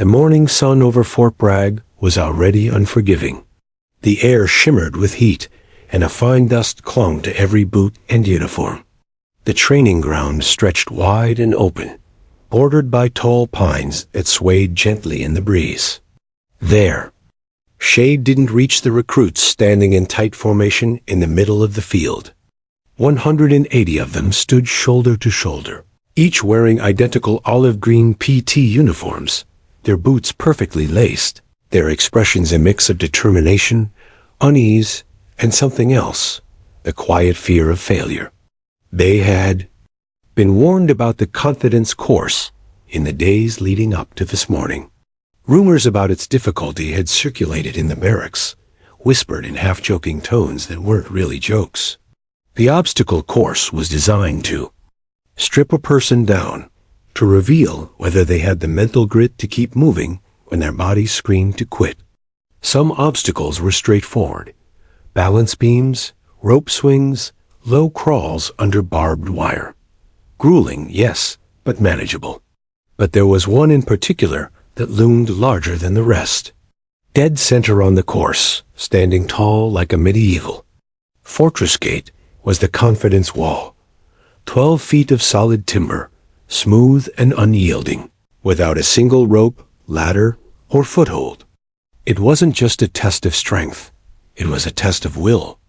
The morning sun over Fort Bragg was already unforgiving. The air shimmered with heat, and a fine dust clung to every boot and uniform. The training ground stretched wide and open, bordered by tall pines that swayed gently in the breeze. There, shade didn't reach the recruits standing in tight formation in the middle of the field. 180 of them stood shoulder to shoulder, each wearing identical olive-green PT uniforms, their boots perfectly laced, their expressions a mix of determination, unease, and something else, the quiet fear of failure. They had been warned about the confidence course in the days leading up to this morning. Rumors about its difficulty had circulated in the barracks, whispered in half-joking tones that weren't really jokes. The obstacle course was designed to strip a person down, to reveal whether they had the mental grit to keep moving when their bodies screamed to quit. Some obstacles were straightforward: balance beams, rope swings, low crawls under barbed wire. Grueling, yes, but manageable. But there was one in particular that loomed larger than the rest. Dead center on the course, standing tall like a medieval fortress gate, was the confidence wall. 12 feet of solid timber, smooth and unyielding, without a single rope, ladder, or foothold. It wasn't just a test of strength, it was a test of will.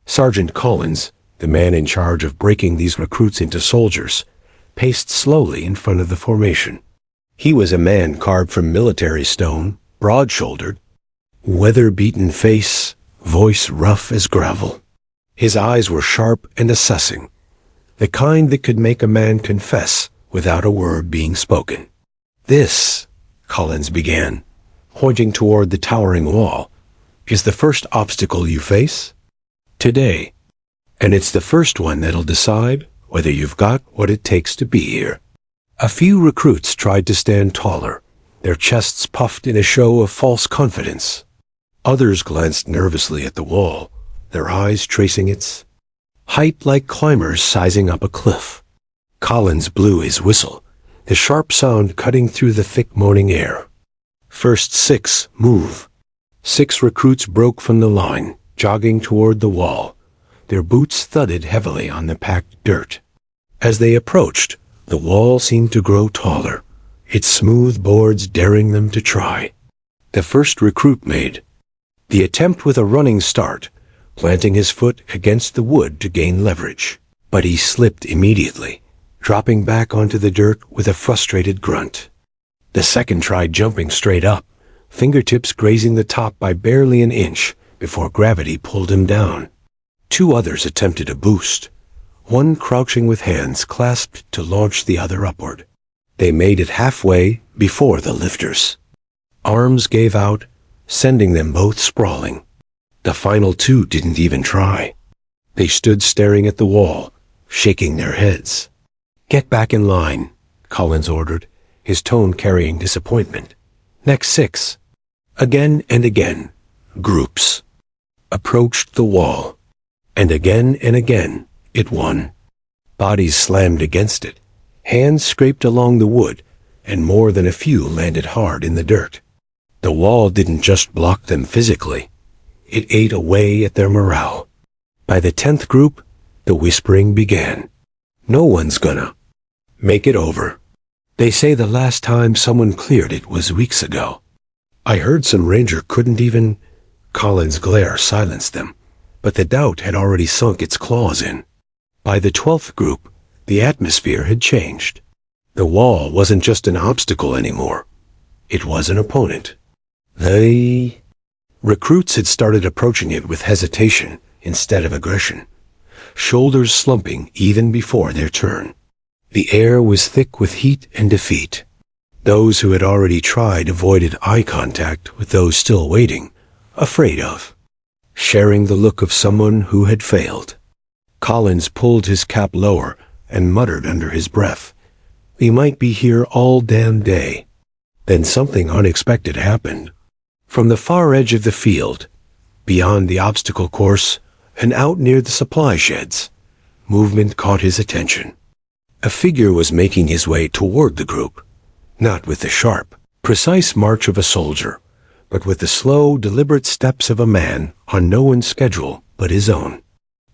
Sergeant Collins, the man in charge of breaking these recruits into soldiers, paced slowly in front of the formation. He was a man carved from military stone, broad-shouldered, weather-beaten face, voice rough as gravel. His eyes were sharp and assessing, the kind that could make a man confess without a word being spoken. "This," Collins began, pointing toward the towering wall, "is the first obstacle you face today, and it's the first one that'll decide whether you've got what it takes to be here." A few recruits tried to stand taller, their chests puffed in a show of false confidence. Others glanced nervously at the wall, their eyes tracing its height like climbers sizing up a cliff. Collins blew his whistle, the sharp sound cutting through the thick morning air. "First 6, move." 6 recruits broke from the line, jogging toward the wall. Their boots thudded heavily on the packed dirt. As they approached, the wall seemed to grow taller, its smooth boards daring them to try. The first recruit made the attempt with a running start, planting his foot against the wood to gain leverage. But he slipped immediately, dropping back onto the dirt with a frustrated grunt. The second tried jumping straight up, fingertips grazing the top by barely an inch before gravity pulled him down. 2 others attempted a boost, one crouching with hands clasped to launch the other upward. They made it halfway before the lifters. Arms gave out, sending them both sprawling. The final 2 didn't even try. They stood staring at the wall, shaking their heads. "Get back in line," Collins ordered, his tone carrying disappointment. "Next 6. Again and again, groups approached the wall, and again, it won. Bodies slammed against it, hands scraped along the wood, and more than a few landed hard in the dirt. The wall didn't just block them physically, it ate away at their morale. By the 10th group, the whispering began. "No one's gonna make it over. They say the last time someone cleared it was weeks ago. I heard some ranger couldn't even—" Collins' glare silenced them, but the doubt had already sunk its claws in. By the 12th group, the atmosphere had changed. The wall wasn't just an obstacle anymore. It was an opponent. The recruits had started approaching it with hesitation instead of aggression, shoulders slumping even before their turn. The air was thick with heat and defeat. Those who had already tried avoided eye contact with those still waiting, afraid of sharing the look of someone who had failed. Collins pulled his cap lower and muttered under his breath, "We might be here all damn day." Then something unexpected happened. From the far edge of the field, beyond the obstacle course and out near the supply sheds, movement caught his attention. A figure was making his way toward the group, not with the sharp, precise march of a soldier, but with the slow, deliberate steps of a man on no one's schedule but his own.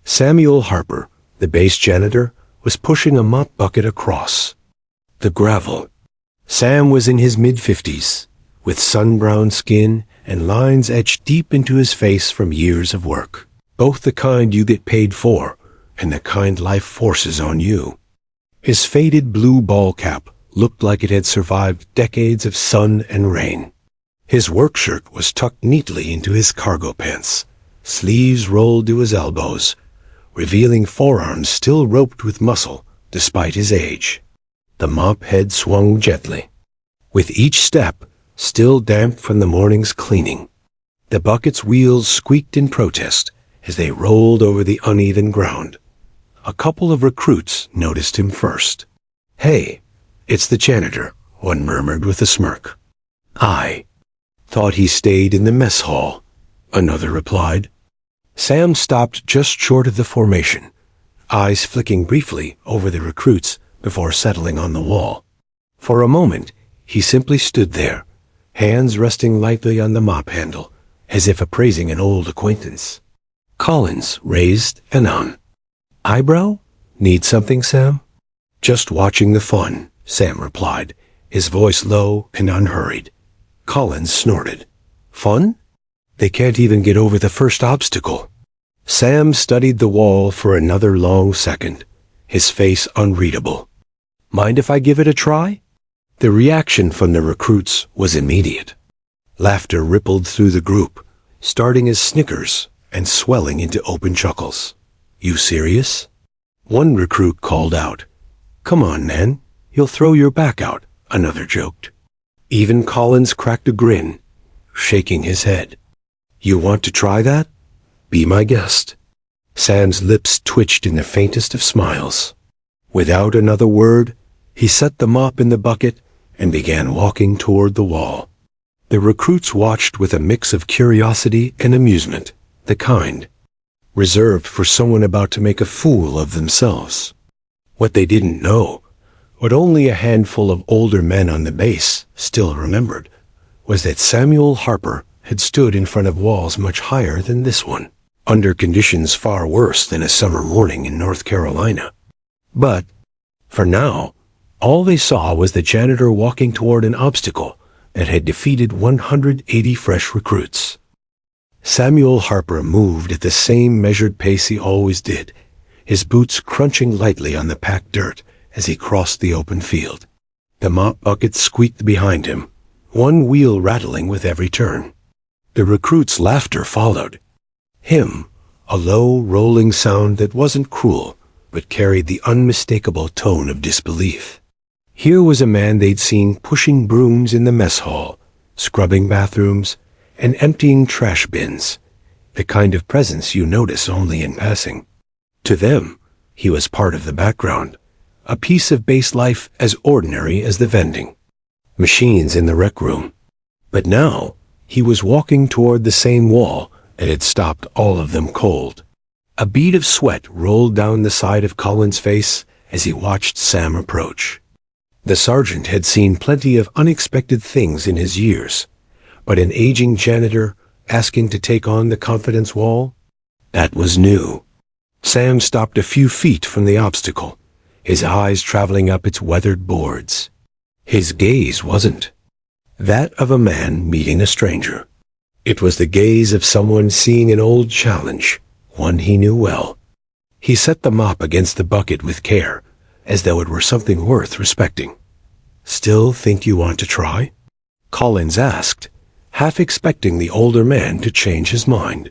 Samuel Harper, the base janitor, was pushing a mop bucket across the gravel. Sam was in his mid-50s, with sun-browned skin and lines etched deep into his face from years of work, both the kind you get paid for and the kind life forces on you. His faded blue ball cap looked like it had survived decades of sun and rain. His work shirt was tucked neatly into his cargo pants, sleeves rolled to his elbows, revealing forearms still roped with muscle despite his age. The mop head swung gently, with each step still damp from the morning's cleaning. The bucket's wheels squeaked in protest as they rolled over the uneven ground. A couple of recruits noticed him first. "Hey, it's the janitor," one murmured with a smirk. "I thought he stayed in the mess hall," another replied. Sam stopped just short of the formation, eyes flicking briefly over the recruits before settling on the wall. For a moment, he simply stood there, hands resting lightly on the mop handle, as if appraising an old acquaintance. Collins raised an eyebrow. "Need something, Sam?" "Just watching the fun," Sam replied, his voice low and unhurried. Collins snorted. "Fun? They can't even get over the first obstacle." Sam studied the wall for another long second, his face unreadable. "Mind if I give it a try?" The reaction from the recruits was immediate. Laughter rippled through the group, starting as snickers and swelling into open chuckles. "You serious?" One recruit called out. "Come on, man, you'll throw your back out," another joked. Even Collins cracked a grin, shaking his head. "You want to try that? Be my guest." Sam's lips twitched in the faintest of smiles. Without another word, he set the mop in the bucket and began walking toward the wall. The recruits watched with a mix of curiosity and amusement, the kind reserved for someone about to make a fool of themselves. What they didn't know, what only a handful of older men on the base still remembered, was that Samuel Harper had stood in front of walls much higher than this one, under conditions far worse than a summer morning in North Carolina. But, for now, all they saw was the janitor walking toward an obstacle that had defeated 180 fresh recruits. Samuel Harper moved at the same measured pace he always did, his boots crunching lightly on the packed dirt as he crossed the open field. The mop bucket squeaked behind him, one wheel rattling with every turn. The recruits' laughter followed. A low, rolling sound that wasn't cruel, but carried the unmistakable tone of disbelief. Here was a man they'd seen pushing brooms in the mess hall, scrubbing bathrooms, and emptying trash bins, the kind of presence you notice only in passing. To them, he was part of the background, a piece of base life as ordinary as the vending machines in the rec room. But now, he was walking toward the same wall that had stopped all of them cold. A bead of sweat rolled down the side of Colin's face as he watched Sam approach. The sergeant had seen plenty of unexpected things in his years, but an aging janitor asking to take on the confidence wall? That was new. Sam stopped a few feet from the obstacle, his eyes traveling up its weathered boards. His gaze wasn't that of a man meeting a stranger. It was the gaze of someone seeing an old challenge, one he knew well. He set the mop against the bucket with care, as though it were something worth respecting. "Still think you want to try?" Collins asked, half expecting the older man to change his mind.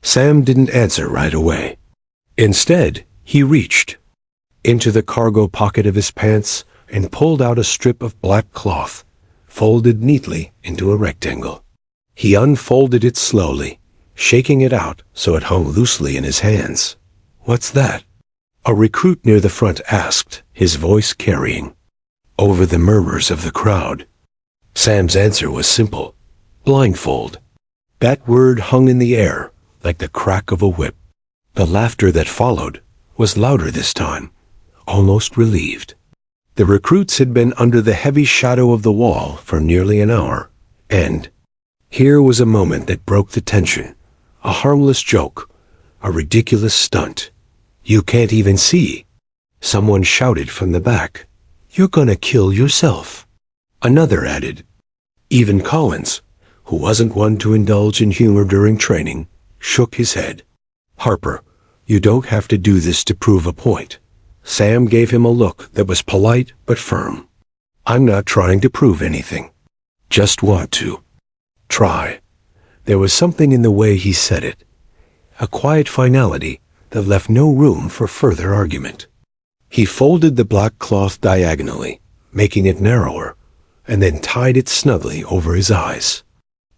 Sam didn't answer right away. Instead, he reached into the cargo pocket of his pants and pulled out a strip of black cloth, folded neatly into a rectangle. He unfolded it slowly, shaking it out so it hung loosely in his hands. "What's that?" a recruit near the front asked, his voice carrying over the murmurs of the crowd. Sam's answer was simple: blindfold. That word hung in the air like the crack of a whip. The laughter that followed was louder this time, almost relieved. The recruits had been under the heavy shadow of the wall for nearly an hour, and here was a moment that broke the tension. A harmless joke, a ridiculous stunt. "You can't even see." Someone shouted from the back. "You're gonna kill yourself." Another added. Even Collins, who wasn't one to indulge in humor during training, shook his head. "Harper, you don't have to do this to prove a point." Sam gave him a look that was polite but firm. "I'm not trying to prove anything. Just want to try." There was something in the way he said it, a quiet finality that left no room for further argument. He folded the black cloth diagonally, making it narrower, and then tied it snugly over his eyes.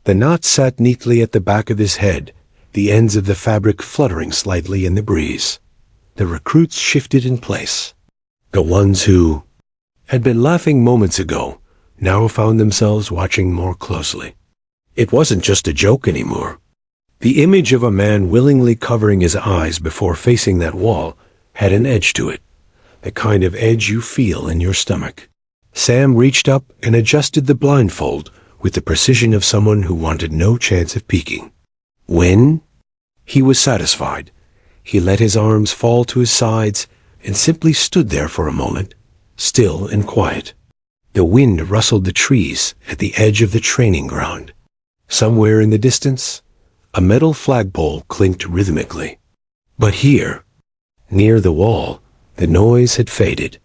The knot sat neatly at the back of his head, the ends of the fabric fluttering slightly in the breeze. The recruits shifted in place. The ones who had been laughing moments ago now found themselves watching more closely. It wasn't just a joke anymore. The image of a man willingly covering his eyes before facing that wall had an edge to it, the kind of edge you feel in your stomach. Sam reached up and adjusted the blindfold with the precision of someone who wanted no chance of peeking. When he was satisfied, he let his arms fall to his sides and simply stood there for a moment, still and quiet. The wind rustled the trees at the edge of the training ground. Somewhere in the distance, a metal flagpole clinked rhythmically. But here, near the wall, the noise had faded.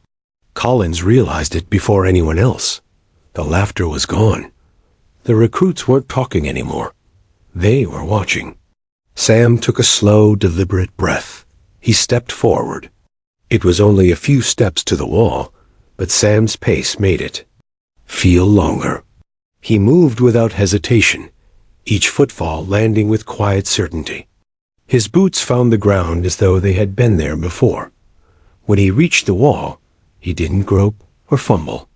Collins realized it before anyone else. The laughter was gone. The recruits weren't talking anymore. They were watching. Sam took a slow, deliberate breath. He stepped forward. It was only a few steps to the wall, but Sam's pace made it feel longer. He moved without hesitation, each footfall landing with quiet certainty. His boots found the ground as though they had been there before. When he reached the wall, he didn't grope or fumble.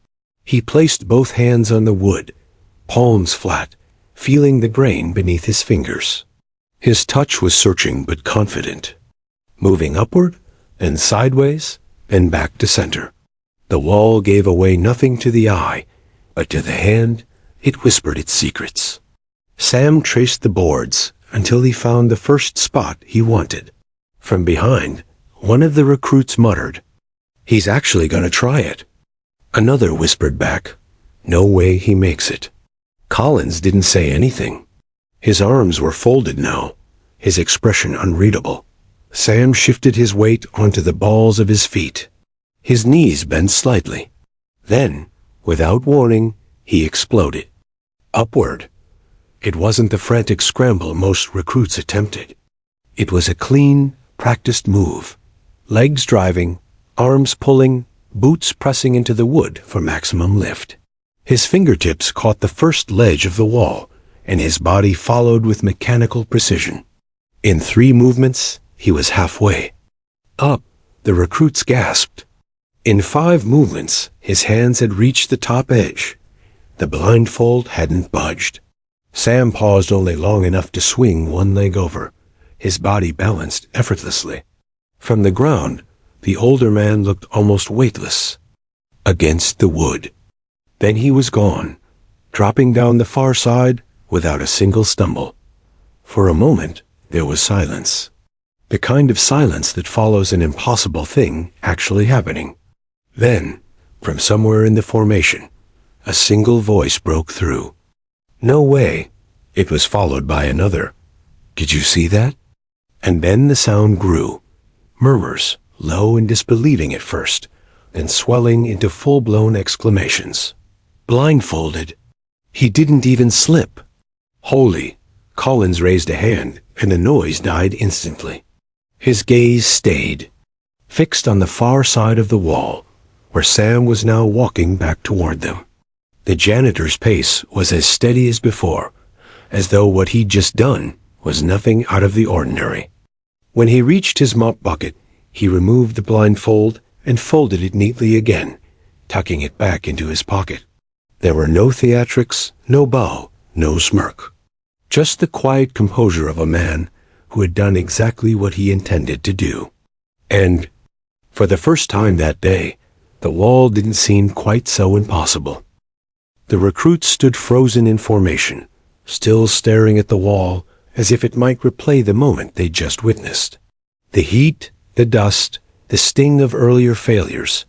He placed both hands on the wood, palms flat, feeling the grain beneath his fingers. His touch was searching but confident, moving upward and sideways and back to center. The wall gave away nothing to the eye, but to the hand it whispered its secrets. Sam traced the boards until he found the first spot he wanted. From behind, one of the recruits muttered, "He's actually going to try it." Another whispered back, "No way he makes it." Collins didn't say anything. His arms were folded now, his expression unreadable. Sam shifted his weight onto the balls of his feet. His knees bent slightly. Then, without warning, he exploded. Upward. It wasn't the frantic scramble most recruits attempted. It was a clean, practiced move. Legs driving, arms pulling, boots pressing into the wood for maximum lift. His fingertips caught the first ledge of the wall, and his body followed with mechanical precision. In 3 movements, he was halfway. Up, the recruits gasped. In 5 movements, his hands had reached the top edge. The blindfold hadn't budged. Sam paused only long enough to swing one leg over. His body balanced effortlessly. From the ground, the older man looked almost weightless against the wood. Then he was gone, dropping down the far side without a single stumble. For a moment, there was silence. The kind of silence that follows an impossible thing actually happening. Then, from somewhere in the formation, a single voice broke through. "No way." It was followed by another. "Did you see that?" And then the sound grew. Murmurs, low and disbelieving at first, then swelling into full-blown exclamations. "Blindfolded. He didn't even slip." "Holy!" Collins raised a hand, and the noise died instantly. His gaze stayed, fixed on the far side of the wall, where Sam was now walking back toward them. The janitor's pace was as steady as before, as though what he'd just done was nothing out of the ordinary. When he reached his mop bucket, he removed the blindfold and folded it neatly again, tucking it back into his pocket. There were no theatrics, no bow, no smirk. Just the quiet composure of a man who had done exactly what he intended to do. And, for the first time that day, The wall didn't seem quite so impossible. The recruits stood frozen in formation, still staring at the wall as if it might replay the moment they'd just witnessed. The heat, the dust, the sting of earlier failures,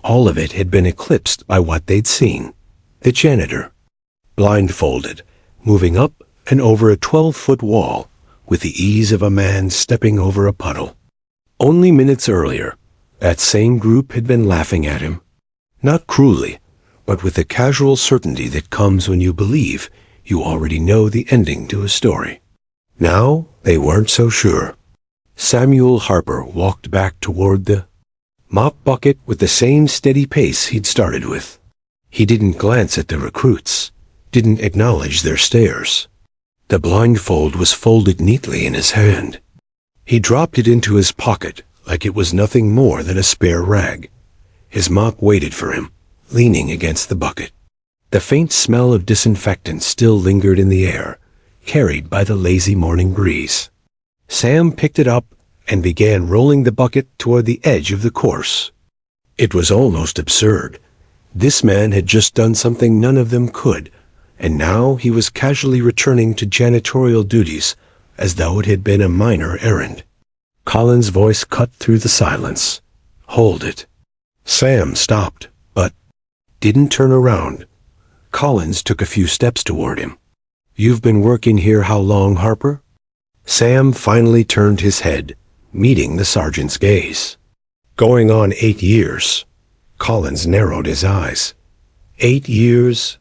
all of it had been eclipsed by what they'd seen. The janitor, blindfolded, moving up and over a 12-foot wall with the ease of a man stepping over a puddle. Only minutes earlier, that same group had been laughing at him, not cruelly, but with the casual certainty that comes when you believe you already know the ending to a story. Now they weren't so sure. Samuel Harper walked back toward the mop bucket with the same steady pace he'd started with. He didn't glance at the recruits, didn't acknowledge their stares. The blindfold was folded neatly in his hand. He dropped it into his pocket like it was nothing more than a spare rag. His mop waited for him, leaning against the bucket. The faint smell of disinfectant still lingered in the air, carried by the lazy morning breeze. Sam picked it up and began rolling the bucket toward the edge of the course. It was almost absurd. This man had just done something none of them could, and now he was casually returning to janitorial duties as though it had been a minor errand. Colin's voice cut through the silence. "Hold it." Sam stopped, but didn't turn around. Collins took a few steps toward him. "You've been working here how long, Harper?" Sam finally turned his head, meeting the sergeant's gaze. "Going on 8 years." Collins narrowed his eyes. 8 years?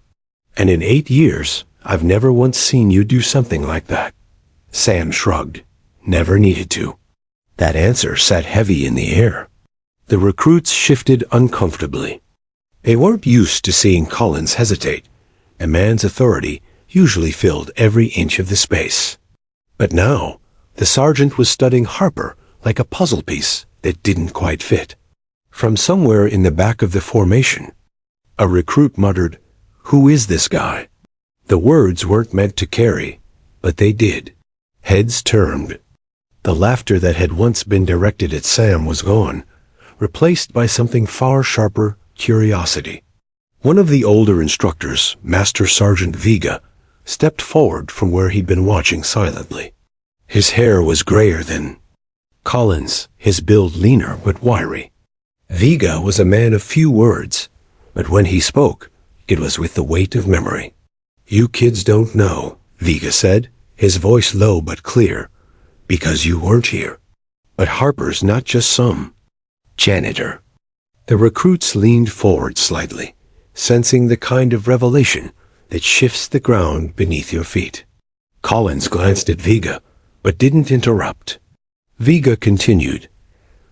And in 8 years, I've never once seen you do something like that. Sam shrugged. Never needed to. That answer sat heavy in the air. The recruits shifted uncomfortably. They weren't used to seeing Collins hesitate. A man's authority usually filled every inch of the space. But now, the sergeant was studying Harper like a puzzle piece that didn't quite fit. From somewhere in the back of the formation, a recruit muttered, "Who is this guy?" The words weren't meant to carry, but they did. Heads turned. The laughter that had once been directed at Sam was gone, replaced by something far sharper, curiosity. One of the older instructors, Master Sergeant Vega, stepped forward from where he'd been watching silently. His hair was grayer than Collins, his build leaner but wiry. Vega was a man of few words, but when he spoke, it was with the weight of memory. "You kids don't know," Vega said, his voice low but clear, "because you weren't here. But Harper's not just some janitor." The recruits leaned forward slightly, sensing the kind of revelation that shifts the ground beneath your feet. Collins glanced at Vega, but didn't interrupt. Vega continued,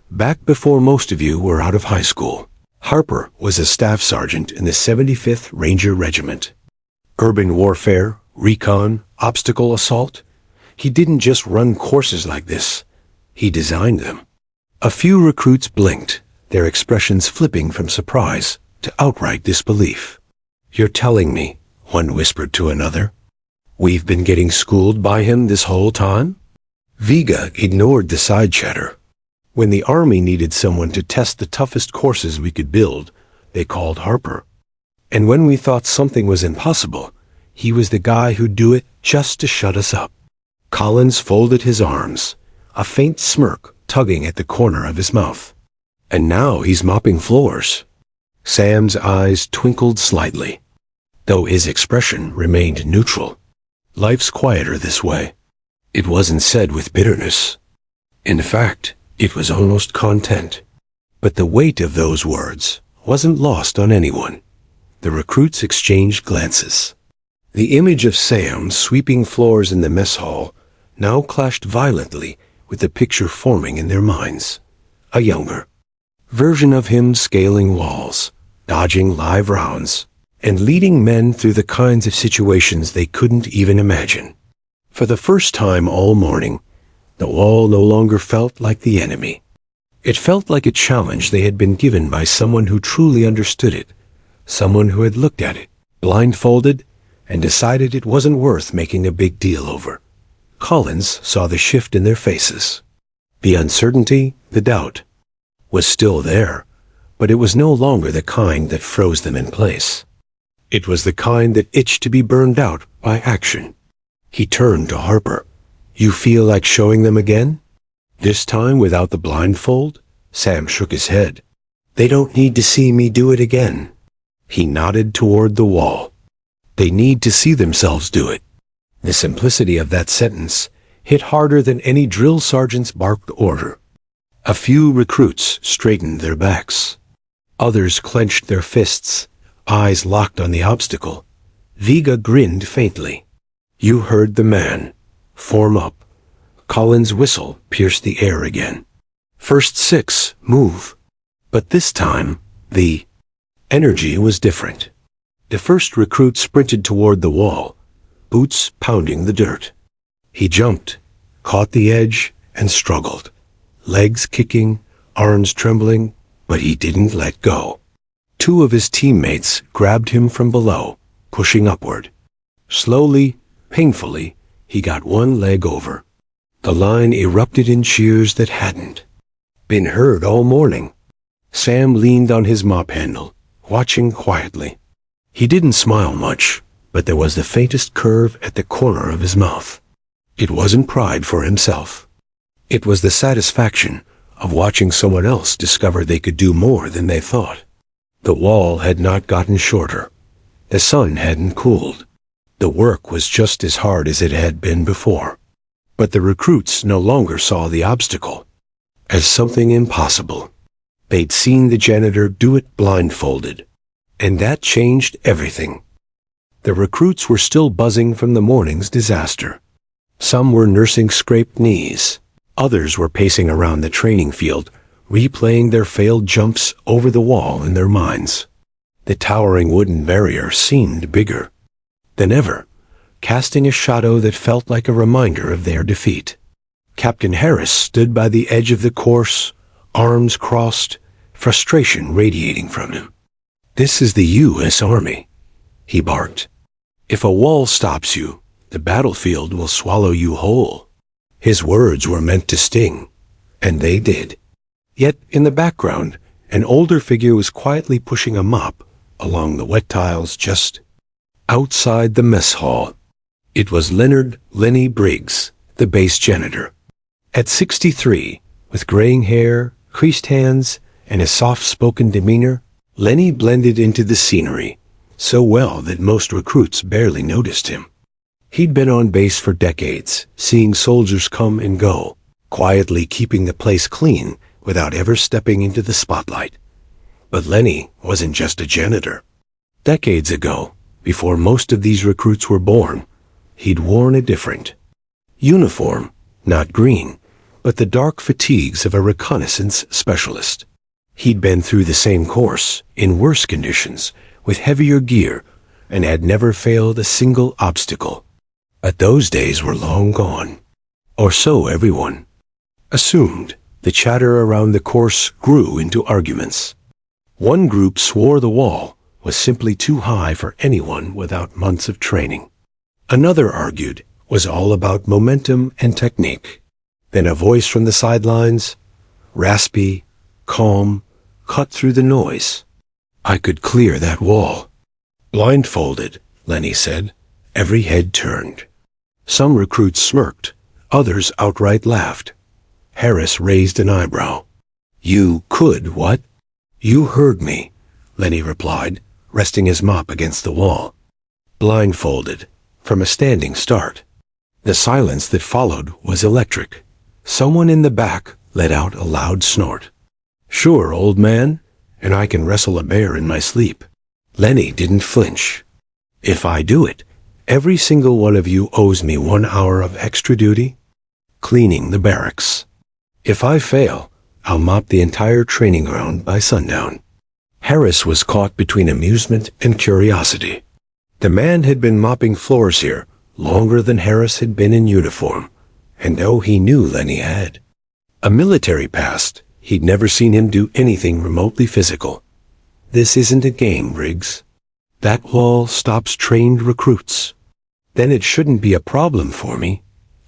"Back before most of you were out of high school, Harper was a staff sergeant in the 75th Ranger Regiment. Urban warfare, recon, obstacle assault. He didn't just run courses like this. He designed them." A few recruits blinked, their expressions flipping from surprise to outright disbelief. "You're telling me," one whispered to another, "we've been getting schooled by him this whole time?" Vega ignored the side chatter. When the Army needed someone to test the toughest courses we could build, they called Harper. And when we thought something was impossible, he was the guy who'd do it just to shut us up. Collins folded his arms, a faint smirk tugging at the corner of his mouth. "And now he's mopping floors." Sam's eyes twinkled slightly, though his expression remained neutral. "Life's quieter this way." It wasn't said with bitterness. In fact, it was almost content. But the weight of those words wasn't lost on anyone. The recruits exchanged glances. The image of Sam sweeping floors in the mess hall now clashed violently with the picture forming in their minds. A younger version of him scaling walls, dodging live rounds, and leading men through the kinds of situations they couldn't even imagine. For the first time all morning, the wall no longer felt like the enemy. It felt like a challenge they had been given by someone who truly understood it, someone who had looked at it, blindfolded, and decided it wasn't worth making a big deal over. Collins saw the shift in their faces. The uncertainty, the doubt, was still there, but it was no longer the kind that froze them in place. It was the kind that itched to be burned out by action. He turned to Harper. "You feel like showing them again?" This time without the blindfold? Sam shook his head. "They don't need to see me do it again." He nodded toward the wall. "They need to see themselves do it." The simplicity of that sentence hit harder than any drill sergeant's barked order. A few recruits straightened their backs. Others clenched their fists, eyes locked on the obstacle. Viga grinned faintly. "You heard the man. Form up." Colin's whistle pierced the air again. "First 6, move." But this time, the energy was different. The first recruit sprinted toward the wall, boots pounding the dirt. He jumped, caught the edge, and struggled, legs kicking, arms trembling, but he didn't let go. 2 of his teammates grabbed him from below, pushing upward. Slowly, painfully, he got one leg over. The line erupted in cheers that hadn't been heard all morning. Sam leaned on his mop handle, watching quietly. He didn't smile much, but there was the faintest curve at the corner of his mouth. It wasn't pride for himself. It was the satisfaction of watching someone else discover they could do more than they thought. The wall had not gotten shorter. The sun hadn't cooled. The work was just as hard as it had been before. But the recruits no longer saw the obstacle as something impossible. They'd seen the janitor do it blindfolded, and that changed everything. The recruits were still buzzing from the morning's disaster. Some were nursing scraped knees. Others were pacing around the training field, replaying their failed jumps over the wall in their minds. The towering wooden barrier seemed bigger than ever, casting a shadow that felt like a reminder of their defeat. Captain Harris stood by the edge of the course, arms crossed, frustration radiating from him. "This is the U.S. Army," he barked. "If a wall stops you, the battlefield will swallow you whole." His words were meant to sting, and they did. Yet, in the background, an older figure was quietly pushing a mop along the wet tiles just outside the mess hall. It was Lenny Briggs, the base janitor. At 63, with graying hair, creased hands, and a soft-spoken demeanor, Lenny blended into the scenery so well that most recruits barely noticed him. He'd been on base for decades, seeing soldiers come and go, quietly keeping the place clean without ever stepping into the spotlight. But Lenny wasn't just a janitor. Decades ago, before most of these recruits were born, he'd worn a different uniform, not green, but the dark fatigues of a reconnaissance specialist. He'd been through the same course, in worse conditions, with heavier gear, and had never failed a single obstacle. But those days were long gone. Or so everyone assumed. The chatter around the course grew into arguments. One group swore the wall was simply too high for anyone without months of training. Another argued was all about momentum and technique. Then a voice from the sidelines, raspy, calm, cut through the noise. "I could clear that wall." "Blindfolded," Lenny said. Every head turned. Some recruits smirked, others outright laughed. Harris raised an eyebrow. "You could what?" "You heard me," Lenny replied, resting his mop against the wall. "Blindfolded, from a standing start." The silence that followed was electric. Someone in the back let out a loud snort. "Sure, old man, and I can wrestle a bear in my sleep." Lenny didn't flinch. "If I do it, every single one of you owes me 1 hour of extra duty, cleaning the barracks. If I fail, I'll mop the entire training ground by sundown." Harris was caught between amusement and curiosity. The man had been mopping floors here longer than Harris had been in uniform, and though he knew Lenny had a military past, he'd never seen him do anything remotely physical. "This isn't a game, Briggs. That wall stops trained recruits." "Then it shouldn't be a problem for me,"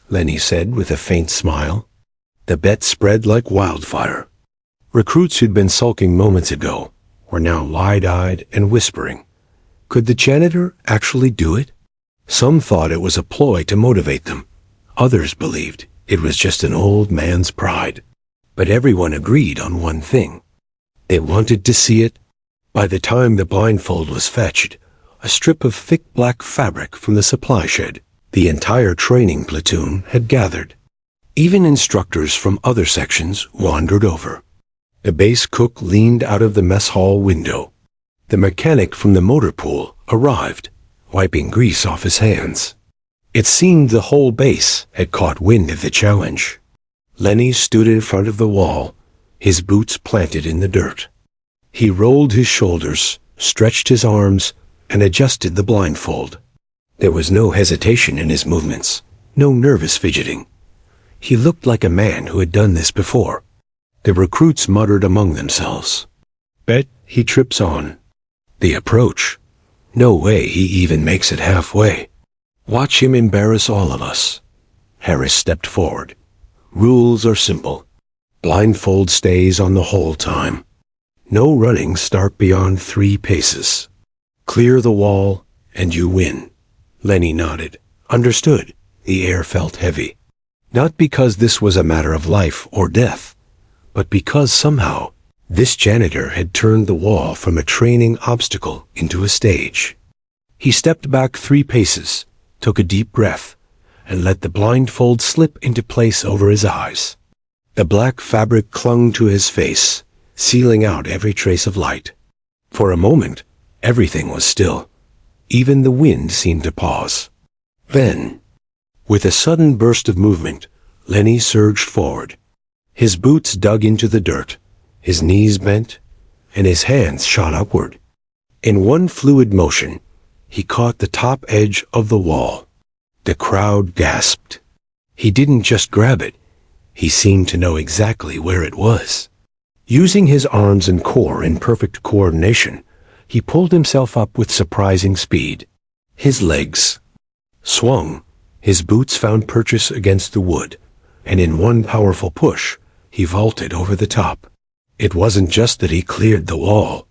Lenny said with a faint smile. The bet spread like wildfire. Recruits who'd been sulking moments ago were now wide-eyed and whispering. Could the janitor actually do it? Some thought it was a ploy to motivate them. Others believed it was just an old man's pride. But everyone agreed on one thing. They wanted to see it. By the time the blindfold was fetched, a strip of thick black fabric from the supply shed, the entire training platoon had gathered. Even instructors from other sections wandered over. The base cook leaned out of the mess hall window. The mechanic from the motor pool arrived, wiping grease off his hands. It seemed the whole base had caught wind of the challenge. Lenny stood in front of the wall, his boots planted in the dirt. He rolled his shoulders, stretched his arms, and adjusted the blindfold. There was no hesitation in his movements, no nervous fidgeting. He looked like a man who had done this before. The recruits muttered among themselves. Bet he trips on. The approach. No way he even makes it halfway. Watch him embarrass all of us. Harris stepped forward. Rules are simple. Blindfold stays on the whole time. No running start beyond 3 paces. Clear the wall, and you win. Lenny nodded. Understood. The air felt heavy. Not because this was a matter of life or death, but because somehow this janitor had turned the wall from a training obstacle into a stage. He stepped back 3 paces, took a deep breath, and let the blindfold slip into place over his eyes. The black fabric clung to his face, sealing out every trace of light. For a moment, everything was still. Even the wind seemed to pause. Then, with a sudden burst of movement, Lenny surged forward. His boots dug into the dirt, his knees bent, and his hands shot upward. In one fluid motion, he caught the top edge of the wall. The crowd gasped. He didn't just grab it. He seemed to know exactly where it was. Using his arms and core in perfect coordination, he pulled himself up with surprising speed. His legs swung, his boots found purchase against the wood, and in one powerful push, he vaulted over the top. It wasn't just that he cleared the wall.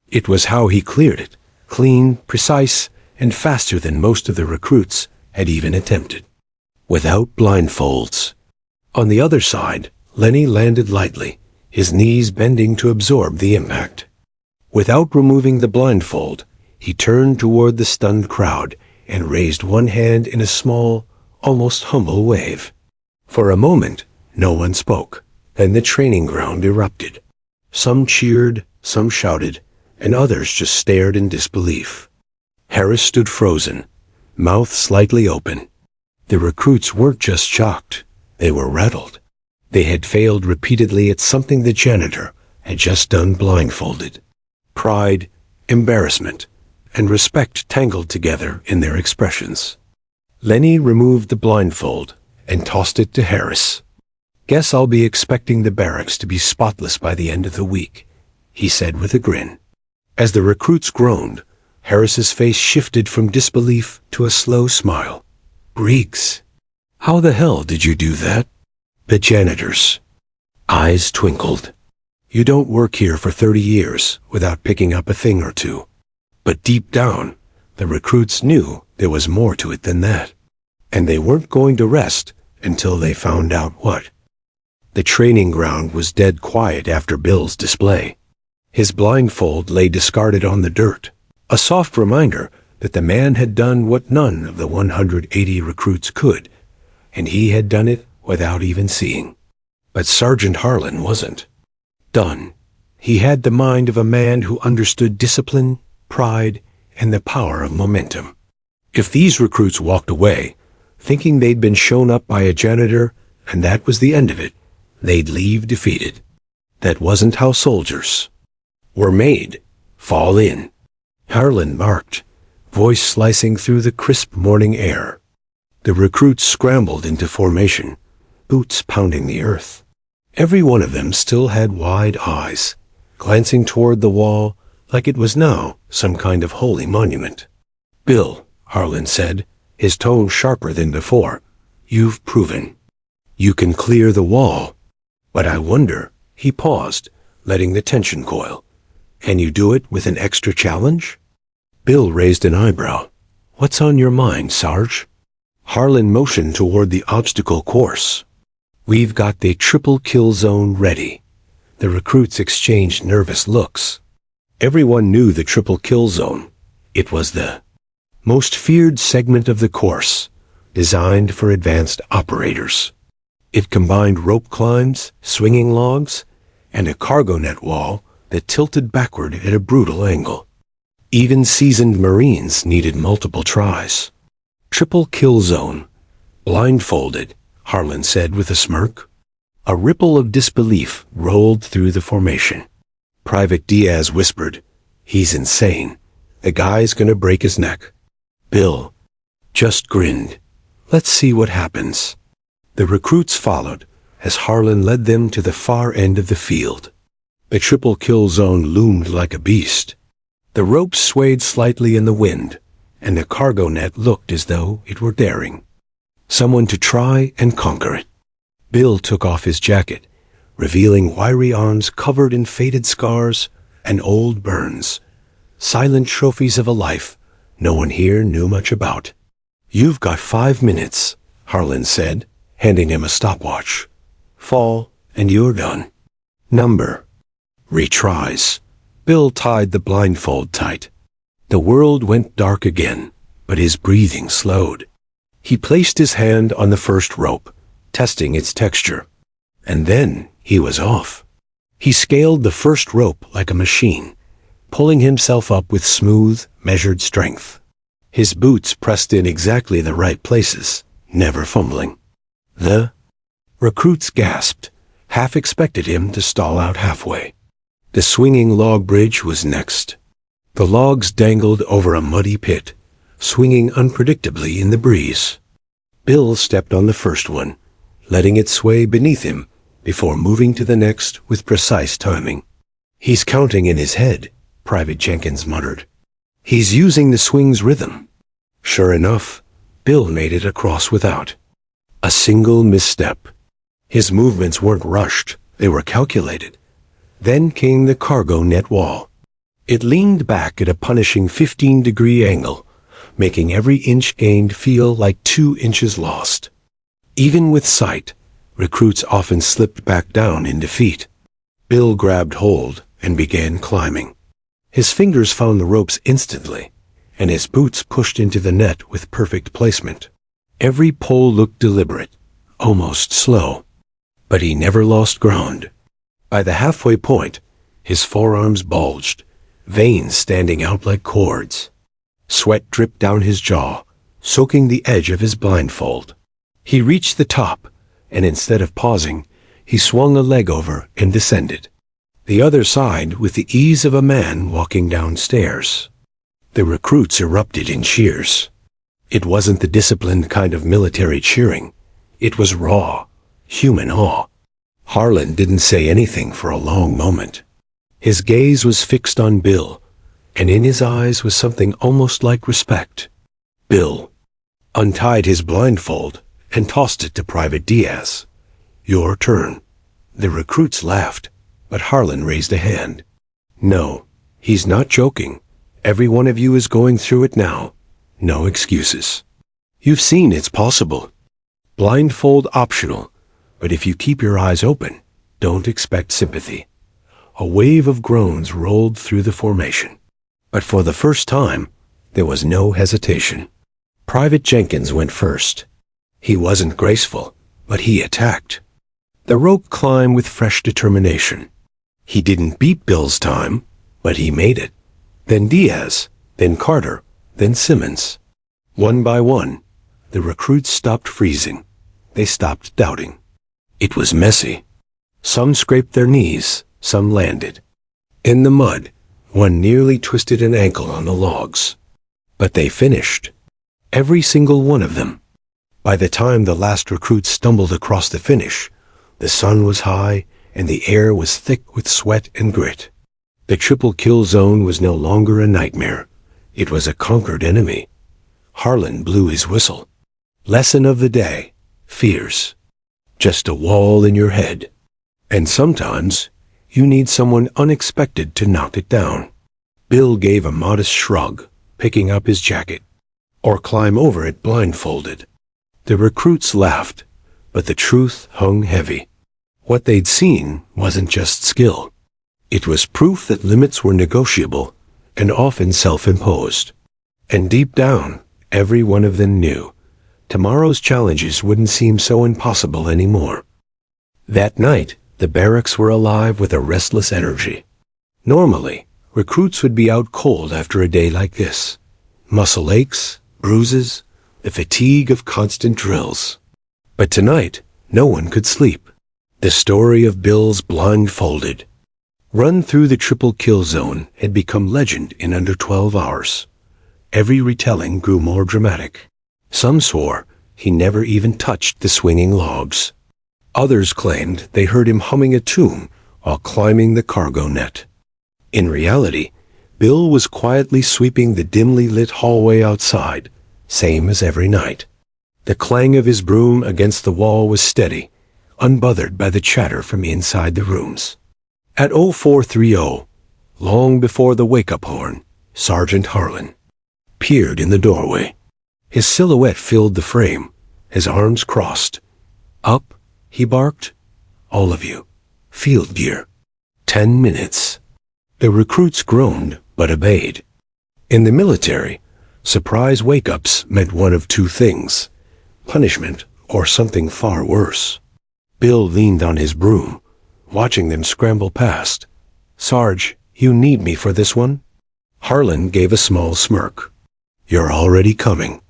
It was how he cleared it, clean, precise, and faster than most of the recruits had even attempted. Without blindfolds. On the other side, Lenny landed lightly, his knees bending to absorb the impact. Without removing the blindfold, he turned toward the stunned crowd and raised one hand in a small, almost humble wave. For a moment, no one spoke. Then the training ground erupted. Some cheered, some shouted, and others just stared in disbelief. Harris stood frozen, mouth slightly open. The recruits weren't just shocked, they were rattled. They had failed repeatedly at something the janitor had just done blindfolded. Pride, embarrassment, and respect tangled together in their expressions. Lenny removed the blindfold and tossed it to Harris. Guess I'll be expecting the barracks to be spotless by the end of the week, he said with a grin. As the recruits groaned, Harris's face shifted from disbelief to a slow smile. Briggs, how the hell did you do that? The janitor's eyes twinkled. You don't work here for 30 years without picking up a thing or two. But deep down, the recruits knew there was more to it than that. And they weren't going to rest until they found out what. The training ground was dead quiet after Bill's display. His blindfold lay discarded on the dirt, a soft reminder that the man had done what none of the 180 recruits could, and he had done it without even seeing. But Sergeant Harlan wasn't done. He had the mind of a man who understood discipline, pride, and the power of momentum. If these recruits walked away, thinking they'd been shown up by a janitor, and that was the end of it, they'd leave defeated. That wasn't how soldiers were made. Fall in. Harlan barked, voice slicing through the crisp morning air. The recruits scrambled into formation, boots pounding the earth. Every one of them still had wide eyes, glancing toward the wall like it was now some kind of holy monument. Bill, Harlan said, his tone sharper than before, you've proven you can clear the wall. But I wonder, he paused, letting the tension coil. "Can you do it with an extra challenge?" Bill raised an eyebrow. "What's on your mind, Sarge?" Harlan motioned toward the obstacle course. "We've got the triple kill zone ready." The recruits exchanged nervous looks. Everyone knew the triple kill zone. It was the most feared segment of the course, designed for advanced operators. It combined rope climbs, swinging logs, and a cargo net wall that tilted backward at a brutal angle. Even seasoned Marines needed multiple tries. "Triple kill zone. Blindfolded," Harlan said with a smirk. A ripple of disbelief rolled through the formation. Private Diaz whispered, "He's insane. The guy's gonna break his neck." Bill just grinned. "Let's see what happens." The recruits followed as Harlan led them to the far end of the field. The triple kill zone loomed like a beast. The ropes swayed slightly in the wind, and the cargo net looked as though it were daring someone to try and conquer it. Bill took off his jacket, revealing wiry arms covered in faded scars and old burns, silent trophies of a life no one here knew much about. "You've got 5 minutes," Harlan said, handing him a stopwatch. "Fall, and you're done." Number. Retries. Bill tied the blindfold tight. The world went dark again, but his breathing slowed. He placed his hand on the first rope, testing its texture. And then he was off. He scaled the first rope like a machine, pulling himself up with smooth, measured strength. His boots pressed in exactly the right places, never fumbling. The recruits gasped, half expected him to stall out halfway. The swinging log bridge was next. The logs dangled over a muddy pit, swinging unpredictably in the breeze. Bill stepped on the first one, letting it sway beneath him before moving to the next with precise timing. "He's counting in his head," Private Jenkins muttered. "He's using the swing's rhythm." Sure enough, Bill made it across without a single misstep. His movements weren't rushed, they were calculated. Then came the cargo net wall. It leaned back at a punishing 15-degree angle, making every inch gained feel like 2 inches lost. Even with sight, recruits often slipped back down in defeat. Bill grabbed hold and began climbing. His fingers found the ropes instantly, and his boots pushed into the net with perfect placement. Every pull looked deliberate, almost slow, but he never lost ground. By the halfway point, his forearms bulged, veins standing out like cords. Sweat dripped down his jaw, soaking the edge of his blindfold. He reached the top, and instead of pausing, he swung a leg over and descended. The other side with the ease of a man walking downstairs. The recruits erupted in cheers. It wasn't the disciplined kind of military cheering. It was raw, human awe. Harlan didn't say anything for a long moment. His gaze was fixed on Bill, and in his eyes was something almost like respect. Bill untied his blindfold and tossed it to Private Diaz. "Your turn." The recruits laughed, but Harlan raised a hand. "No, he's not joking. Every one of you is going through it now. No excuses. You've seen it's possible. Blindfold optional, but if you keep your eyes open, don't expect sympathy." A wave of groans rolled through the formation. But for the first time, there was no hesitation. Private Jenkins went first. He wasn't graceful, but he attacked. The rope climbed with fresh determination. He didn't beat Bill's time, but he made it. Then Diaz, then Carter, then Simmons. One by one, the recruits stopped freezing. They stopped doubting. It was messy. Some scraped their knees, some landed. In the mud, one nearly twisted an ankle on the logs. But they finished. Every single one of them. By the time the last recruit stumbled across the finish, the sun was high and the air was thick with sweat and grit. The triple kill zone was no longer a nightmare. It was a conquered enemy. Harlan blew his whistle. Lesson of the day: fears. Just a wall in your head. And sometimes, You need someone unexpected to knock it down. Bill gave a modest shrug, picking up his jacket. Or climb over it blindfolded. The recruits laughed, but the truth hung heavy. What they'd seen wasn't just skill. It was proof that limits were negotiable and often self-imposed. And deep down, every one of them knew tomorrow's challenges wouldn't seem so impossible anymore. That night, the barracks were alive with a restless energy. Normally, recruits would be out cold after a day like this. Muscle aches, bruises, the fatigue of constant drills. But tonight, no one could sleep. The story of Bill's Blindfolded, run through the triple kill zone, had become legend in under 12 hours. Every retelling grew more dramatic. Some swore he never even touched the swinging logs. Others claimed they heard him humming a tune while climbing the cargo net. In reality, Bill was quietly sweeping the dimly lit hallway outside, same as every night. The clang of his broom against the wall was steady, unbothered by the chatter from inside the rooms. At 0430, long before the wake-up horn, Sergeant Harlan peered in the doorway. His silhouette filled the frame, his arms crossed. "Up," he barked. "All of you. Field gear. 10 minutes." The recruits groaned, but obeyed. In the military, surprise wake-ups meant one of two things: punishment or something far worse. Bill leaned on his broom, watching them scramble past. "Sarge, you need me for this one?" Harlan gave a small smirk. "You're already coming."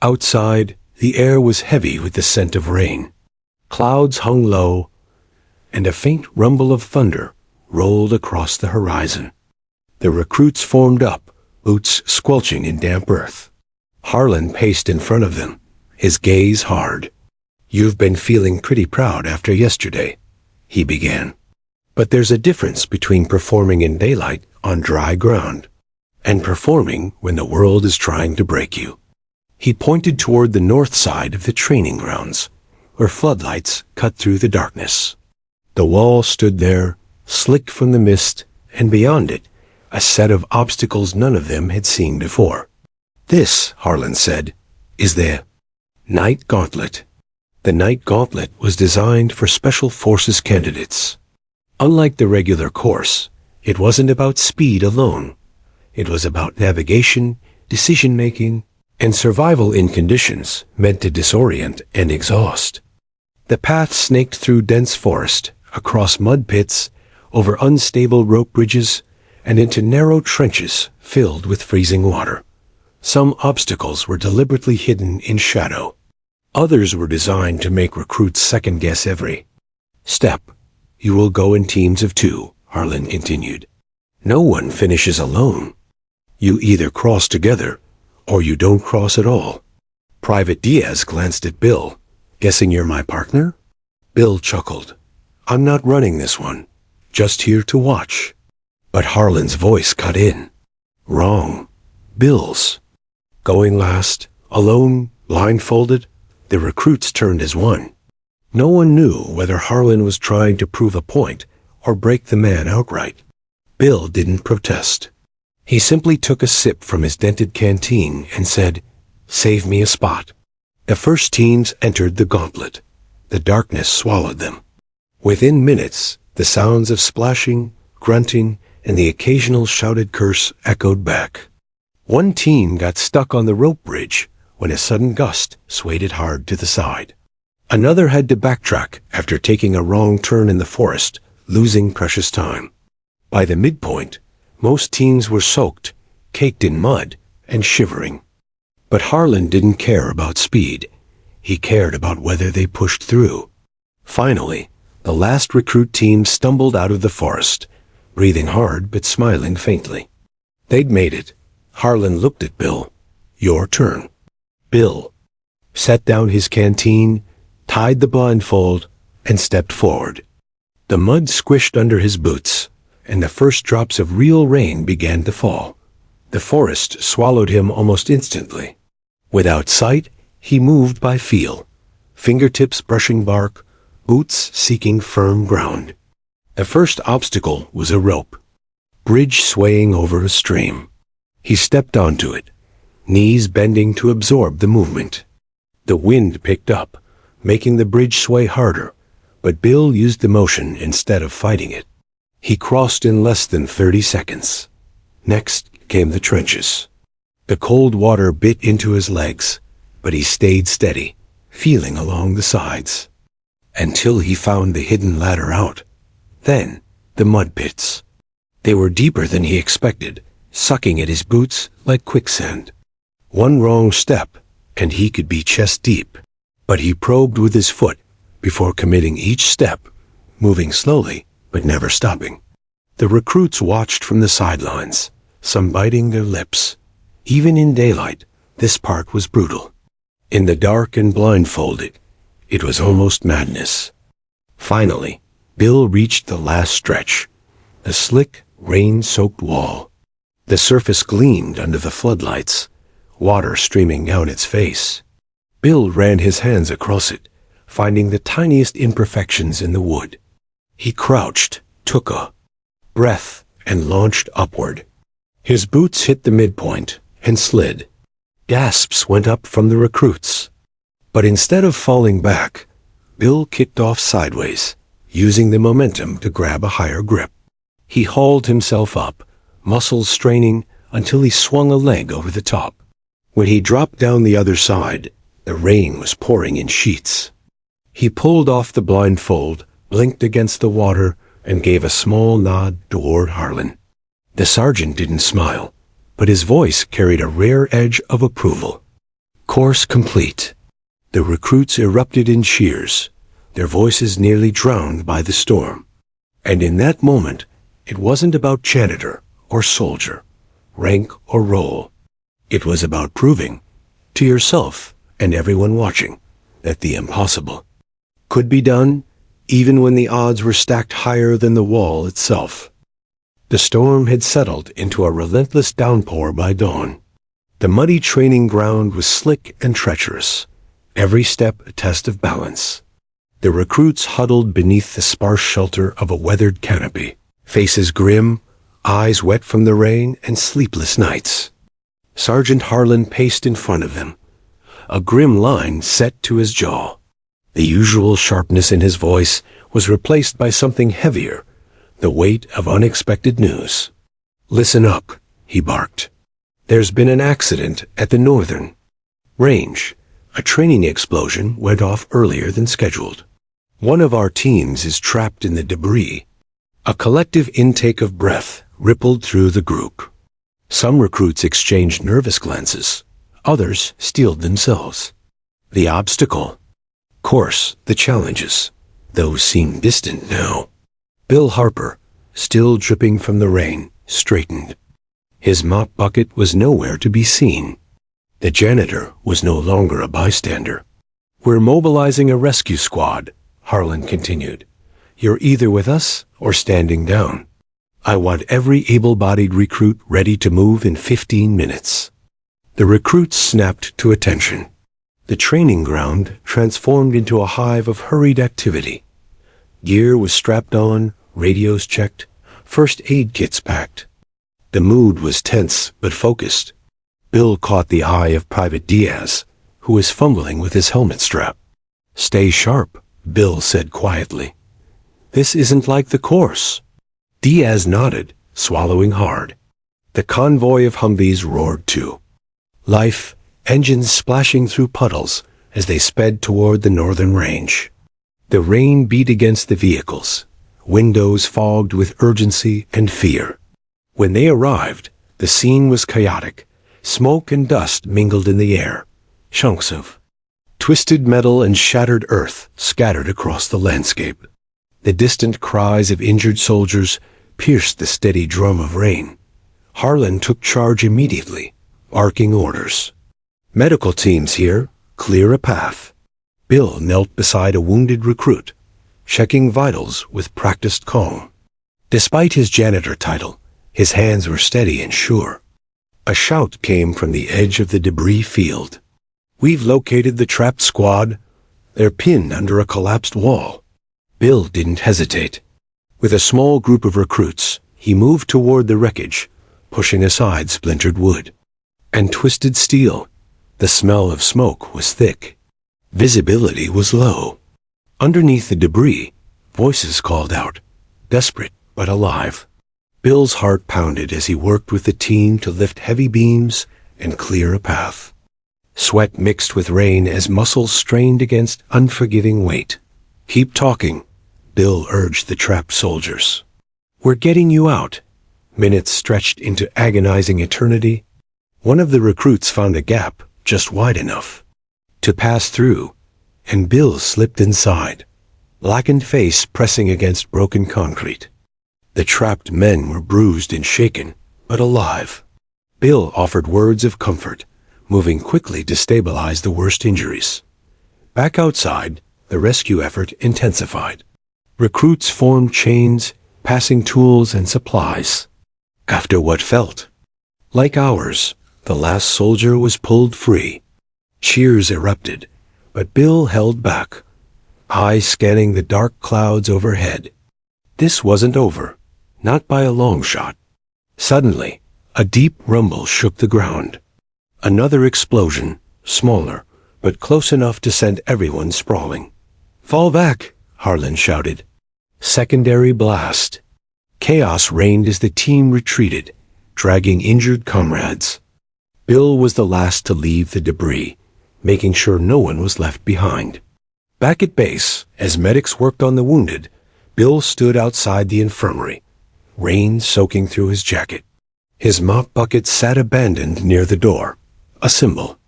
Outside, the air was heavy with the scent of rain. Clouds hung low, and a faint rumble of thunder rolled across the horizon. The recruits formed up, boots squelching in damp earth. Harlan paced in front of them, his gaze hard. "You've been feeling pretty proud after yesterday," he began. "But there's a difference between performing in daylight on dry ground and performing when the world is trying to break you." He pointed toward the north side of the training grounds, where floodlights cut through the darkness. The wall stood there, slick from the mist, and beyond it, a set of obstacles none of them had seen before. "This," Harlan said, "is the Night Gauntlet." The Night Gauntlet was designed for Special Forces candidates. Unlike the regular course, it wasn't about speed alone. It was about navigation, decision-making, and survival in conditions meant to disorient and exhaust. The path snaked through dense forest, across mud pits, over unstable rope bridges, and into narrow trenches filled with freezing water. Some obstacles were deliberately hidden in shadow. Others were designed to make recruits second-guess every step. "You will go in teams of 2, Harlan continued. "No one finishes alone. You either cross together, or you don't cross at all." Private Diaz glanced at Bill. "Guessing you're my partner?" Bill chuckled. "I'm not running this one. Just here to watch." But Harlan's voice cut in. "Wrong. Bill's. Going last, alone, blindfolded." The recruits turned as one. No one knew whether Harlan was trying to prove a point or break the man outright. Bill didn't protest. He simply took a sip from his dented canteen and said, "Save me a spot." The first teams entered the gauntlet. The darkness swallowed them. Within minutes, the sounds of splashing, grunting, and the occasional shouted curse echoed back. One team got stuck on the rope bridge when a sudden gust swayed it hard to the side. Another had to backtrack after taking a wrong turn in the forest, losing precious time. By the midpoint, most teams were soaked, caked in mud, and shivering. But Harlan didn't care about speed. He cared about whether they pushed through. Finally, the last recruit team stumbled out of the forest, breathing hard but smiling faintly. They'd made it. Harlan looked at Bill. "Your turn." Bill set down his canteen, tied the blindfold, and stepped forward. The mud squished under his boots, and the first drops of real rain began to fall. The forest swallowed him almost instantly. Without sight, he moved by feel, fingertips brushing bark, boots seeking firm ground. The first obstacle was a rope, bridge swaying over a stream. He stepped onto it, knees bending to absorb the movement. The wind picked up, making the bridge sway harder, but Bill used the motion instead of fighting it. He crossed in less than 30 seconds. Next came the trenches. The cold water bit into his legs, but he stayed steady, feeling along the sides, until he found the hidden ladder out. Then, the mud pits. They were deeper than he expected, sucking at his boots like quicksand. One wrong step, and he could be chest deep. But he probed with his foot before committing each step, moving slowly but never stopping. The recruits watched from the sidelines, some biting their lips. Even in daylight, this part was brutal. In the dark and blindfolded, it was almost madness. Finally, Bill reached the last stretch, the slick, rain-soaked wall. The surface gleamed under the floodlights, water streaming down its face. Bill ran his hands across it, finding the tiniest imperfections in the wood. He crouched, took a breath, and launched upward. His boots hit the midpoint and slid. Gasps went up from the recruits. But instead of falling back, Bill kicked off sideways, using the momentum to grab a higher grip. He hauled himself up, muscles straining until he swung a leg over the top. When he dropped down the other side, the rain was pouring in sheets. He pulled off the blindfold, blinked against the water, and gave a small nod toward Harlan. The sergeant didn't smile, but his voice carried a rare edge of approval. Course complete. The recruits erupted in cheers, their voices nearly drowned by the storm. And in that moment, it wasn't about janitor or soldier, rank or role. It was about proving, to yourself and everyone watching, that the impossible could be done even when the odds were stacked higher than the wall itself. The storm had settled into a relentless downpour by dawn. The muddy training ground was slick and treacherous, every step a test of balance. The recruits huddled beneath the sparse shelter of a weathered canopy, faces grim, eyes wet from the rain and sleepless nights. Sergeant Harlan paced in front of them, a grim line set to his jaw. The usual sharpness in his voice was replaced by something heavier, the weight of unexpected news. "Listen up," he barked. "There's been an accident at the northern range. A training explosion went off earlier than scheduled. One of our teams is trapped in the debris." A collective intake of breath rippled through the group. Some recruits exchanged nervous glances. Others steeled themselves. The obstacle. Course, the challenges. Those seemed distant now. Bill Harper, still dripping from the rain, straightened. His mop bucket was nowhere to be seen. The janitor was no longer a bystander. "We're mobilizing a rescue squad," Harlan continued. "You're either with us or standing down. I want every able-bodied recruit ready to move in 15 minutes. The recruits snapped to attention. The training ground transformed into a hive of hurried activity. Gear was strapped on, radios checked, first aid kits packed. The mood was tense but focused. Bill caught the eye of Private Diaz, who was fumbling with his helmet strap. "Stay sharp," Bill said quietly. "This isn't like the course." Diaz nodded, swallowing hard. The convoy of Humvees roared too. Life, engines splashing through puddles as they sped toward the northern range. The rain beat against the vehicles, windows fogged with urgency and fear. When they arrived, the scene was chaotic. Smoke and dust mingled in the air. Chunks of twisted metal and shattered earth scattered across the landscape. The distant cries of injured soldiers pierced the steady drum of rain. Harlan took charge immediately, barking orders. "Medical teams here, clear a path." Bill knelt beside a wounded recruit, checking vitals with practiced calm. Despite his janitor title, his hands were steady and sure. A shout came from the edge of the debris field. "We've located the trapped squad. They're pinned under a collapsed wall." Bill didn't hesitate. With a small group of recruits, he moved toward the wreckage, pushing aside splintered wood and twisted steel. The smell of smoke was thick. Visibility was low. Underneath the debris, voices called out, desperate but alive. Bill's heart pounded as he worked with the team to lift heavy beams and clear a path. Sweat mixed with rain as muscles strained against unforgiving weight. Keep talking, Bill urged the trapped soldiers. We're getting you out. Minutes stretched into agonizing eternity. One of the recruits found a gap just wide enough to pass through, and Bill slipped inside, blackened face pressing against broken concrete. The trapped men were bruised and shaken, but alive. Bill offered words of comfort, moving quickly to stabilize the worst injuries. Back outside, the rescue effort intensified. Recruits formed chains, passing tools and supplies. After what felt like hours, the last soldier was pulled free. Cheers erupted, but Bill held back, eyes scanning the dark clouds overhead. This wasn't over, not by a long shot. Suddenly, a deep rumble shook the ground. Another explosion, smaller, but close enough to send everyone sprawling. Fall back, Harlan shouted. Secondary blast. Chaos reigned as the team retreated, dragging injured comrades. Bill was the last to leave the debris, making sure no one was left behind. Back at base, as medics worked on the wounded, Bill stood outside the infirmary, rain soaking through his jacket. His mop bucket sat abandoned near the door, a symbol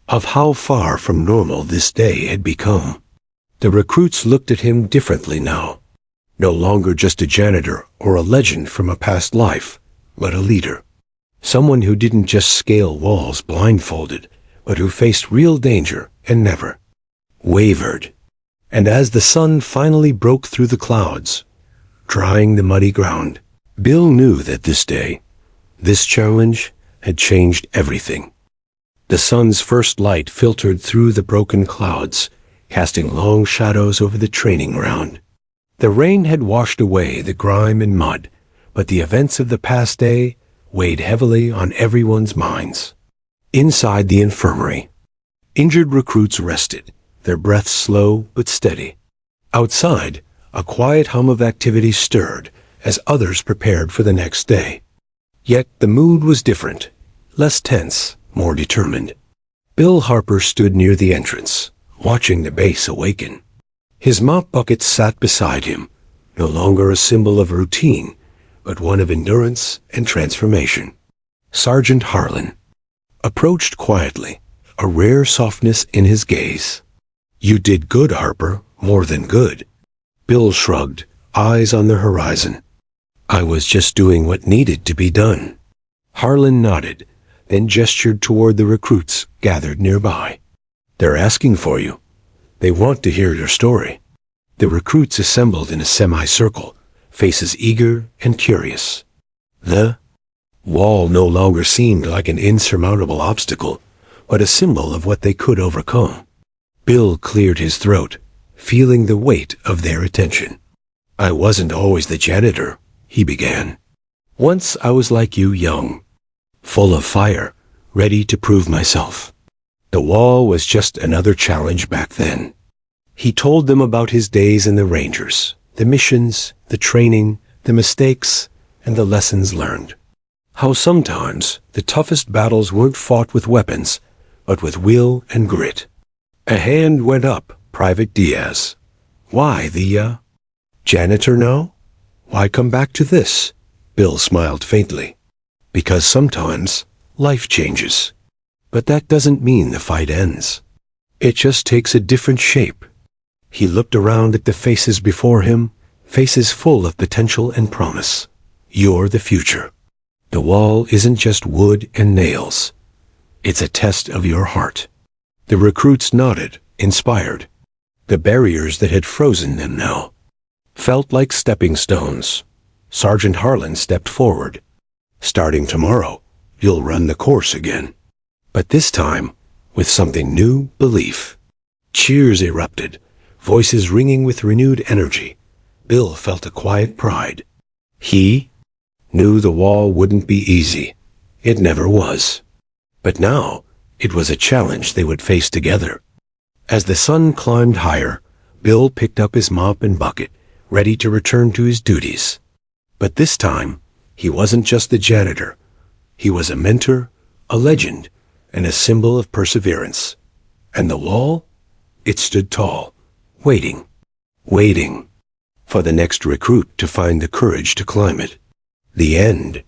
of how far from normal this day had become. The recruits looked at him differently now. No longer just a janitor or a legend from a past life, but a leader. Someone who didn't just scale walls blindfolded, but who faced real danger and never wavered. And as the sun finally broke through the clouds, drying the muddy ground, Bill knew that this day, this challenge, had changed everything. The sun's first light filtered through the broken clouds, casting long shadows over the training ground. The rain had washed away the grime and mud, but the events of the past day weighed heavily on everyone's minds. Inside the infirmary, injured recruits rested, their breaths slow but steady. Outside, a quiet hum of activity stirred as others prepared for the next day. Yet the mood was different, less tense, more determined. Bill Harper stood near the entrance, watching the base awaken. His mop bucket sat beside him, no longer a symbol of routine, but one of endurance and transformation. Sergeant Harlan approached quietly, a rare softness in his gaze. You did good, Harper, more than good. Bill shrugged, eyes on the horizon. I was just doing what needed to be done. Harlan nodded, then gestured toward the recruits gathered nearby. They're asking for you. They want to hear your story. The recruits assembled in a semicircle, faces eager and curious. The wall no longer seemed like an insurmountable obstacle, but a symbol of what they could overcome. Bill cleared his throat, feeling the weight of their attention. I wasn't always the janitor, he began. Once I was like you, young, full of fire, ready to prove myself. The wall was just another challenge back then. He told them about his days in the Rangers, the missions, the training, the mistakes, and the lessons learned. How sometimes the toughest battles weren't fought with weapons, but with will and grit. A hand went up, Private Diaz. Why the, janitor now? Why come back to this? Bill smiled faintly. Because sometimes life changes. But that doesn't mean the fight ends. It just takes a different shape. He looked around at the faces before him, faces full of potential and promise. You're the future. The wall isn't just wood and nails. It's a test of your heart. The recruits nodded, inspired. The barriers that had frozen them now felt like stepping stones. Sergeant Harlan stepped forward. Starting tomorrow, you'll run the course again. But this time, with something new, belief. Cheers erupted, voices ringing with renewed energy. Bill felt a quiet pride. He knew the wall wouldn't be easy. It never was. But now, it was a challenge they would face together. As the sun climbed higher, Bill picked up his mop and bucket, ready to return to his duties. But this time, he wasn't just the janitor. He was a mentor, a legend, and a symbol of perseverance. And the wall? It stood tall, waiting for the next recruit to find the courage to climb it. The end.